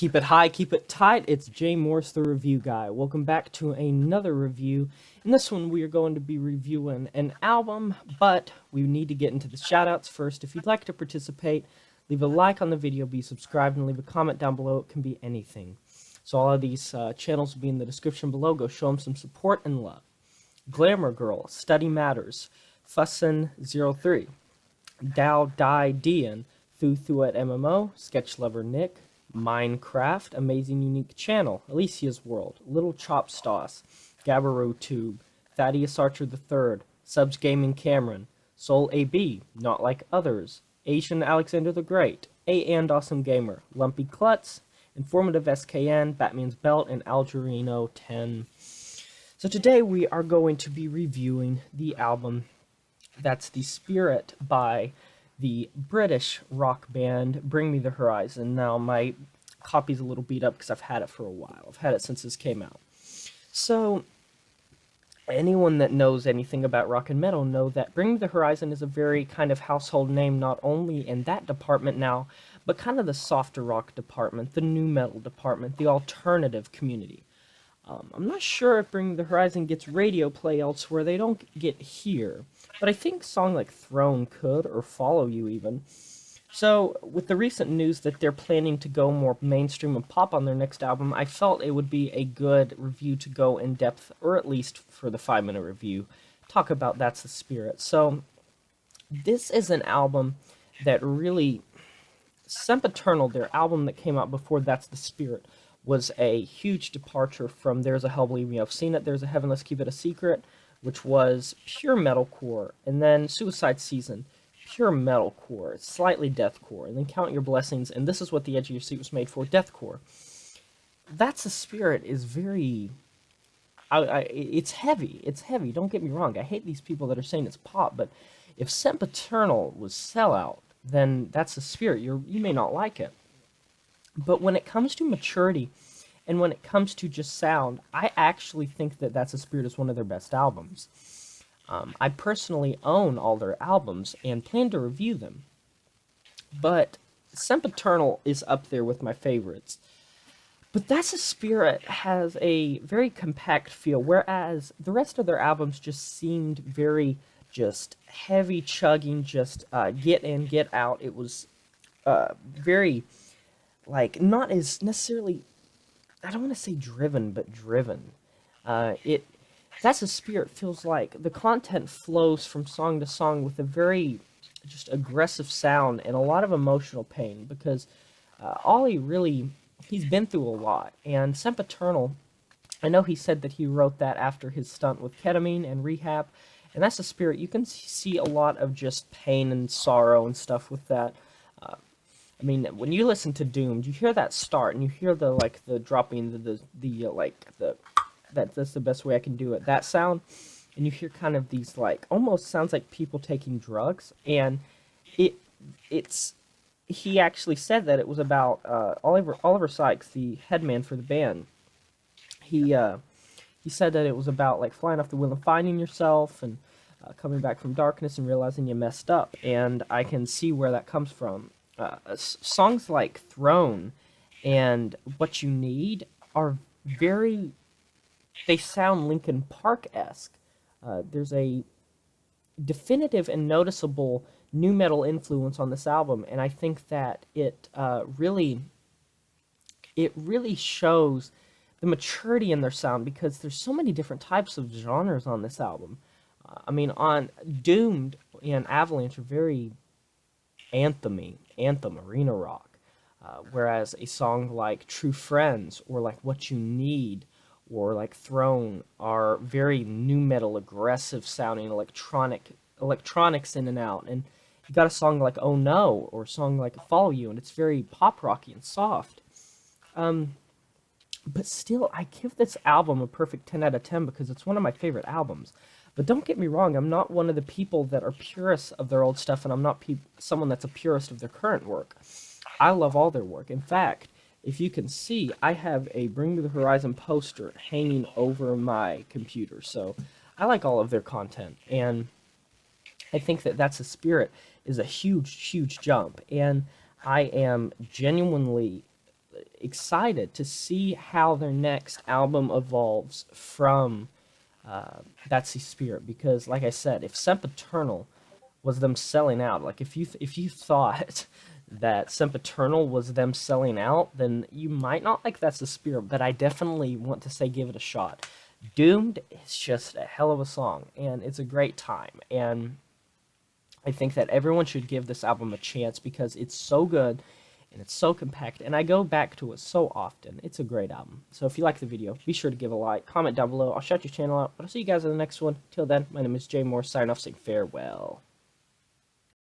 Keep it high, keep it tight. It's Jay Morse, the review guy. Welcome back to another review. In this one, we are going to be reviewing an album, but we need to get into the shoutouts first. If you'd like to participate, leave a like on the video, be subscribed, and leave a comment down below. It can be anything. So all of these channels will be in the description below. Go show them some support and love. Glamour Girl, Study Matters, Fussin03, Dow Dai Dian, Thu Thuet MMO, Sketch Lover Nick, Minecraft, Amazing Unique Channel, Alicia's World, Little Chop Stoss, Gabbaro Tube, Thaddeus Archer III, Subs Gaming Cameron, Soul AB, Not Like Others, Asian Alexander the Great, A and Awesome Gamer, Lumpy Klutz, Informative SKN, Batman's Belt, and Algerino 10. So today we are going to be reviewing the album that's The Spirit by the British rock band Bring Me the Horizon. Now, my copy's a little beat up because I've had it for a while. I've had it since this came out. So, anyone that knows anything about rock and metal know that Bring Me the Horizon is a very kind of household name, not only in that department now, but kind of the softer rock department, the new metal department, the alternative community. I'm not sure if Bring Me the Horizon gets radio play elsewhere. They don't get here. But I think a song like Throne could, or Follow You even. So, with the recent news that they're planning to go more mainstream and pop on their next album, I felt it would be a good review to go in depth, or at least for the 5-minute review, talk about That's the Spirit. So, this is an album that really, Sempiternal, their album that came out before That's the Spirit, was a huge departure from There's a Hell Believe Me I've Seen It, There's a Heaven Let's Keep It a Secret, which was pure metalcore, and then Suicide Season, pure metalcore, slightly deathcore, and then Count Your Blessings, and this is what the edge of your seat was made for, deathcore. That's the Spirit is very, it's heavy, don't get me wrong, I hate these people that are saying it's pop, but if Sempiternal was Sellout, then That's the Spirit, you may not like it. But when it comes to maturity, and when it comes to just sound, I actually think that That's the Spirit is one of their best albums. I personally own all their albums and plan to review them. But Sempiternal is up there with my favorites. But That's the Spirit has a very compact feel, whereas the rest of their albums just seemed very just heavy chugging, just get in, get out. It was very, like, not as necessarily, I don't want to say driven, but driven. That's the Spirit feels like the content flows from song to song with a very just aggressive sound and a lot of emotional pain because Ollie really, he's been through a lot. And Sempiternal, I know he said that he wrote that after his stunt with ketamine and rehab. And That's the Spirit. You can see a lot of just pain and sorrow and stuff with that. I mean, when you listen to Doomed, you hear that start, and you hear the dropping, that's the best way I can do it, that sound, and you hear kind of these, like, almost sounds like people taking drugs, and he actually said that it was about, Oliver Sykes, the headman for the band, he said that it was about, like, flying off the wheel and finding yourself, and coming back from darkness and realizing you messed up, and I can see where that comes from. Songs like Throne and What You Need are they sound Linkin Park-esque. There's a definitive and noticeable nu metal influence on this album, and I think that it really shows the maturity in their sound because there's so many different types of genres on this album. I mean, on Doomed and Avalanche are very anthem, arena rock, whereas a song like True Friends or like What You Need or like Throne are very nu metal, aggressive sounding, electronics in and out, and you got a song like Oh No or a song like Follow You, and it's very pop rocky and soft. But still, I give this album a perfect 10 out of 10 because it's one of my favorite albums. But don't get me wrong, I'm not one of the people that are purists of their old stuff, and I'm not someone that's a purist of their current work. I love all their work. In fact, if you can see, I have a Bring Me the Horizon poster hanging over my computer, so I like all of their content, and I think that That's the Spirit is a huge, huge jump, and I am genuinely excited to see how their next album evolves from That's the Spirit, because like I said, if Sempiternal was them selling out, like if you thought that Sempiternal was them selling out, then you might not like That's the Spirit, but I definitely want to say give it a shot. Doomed is just a hell of a song, and it's a great time, and I think that everyone should give this album a chance because it's so good and it's so compact, and I go back to it so often. It's a great album. So if you like the video, be sure to give a like, comment down below. I'll shout your channel out, but I'll see you guys in the next one. Till then, my name is Jay Moore, sign off saying farewell.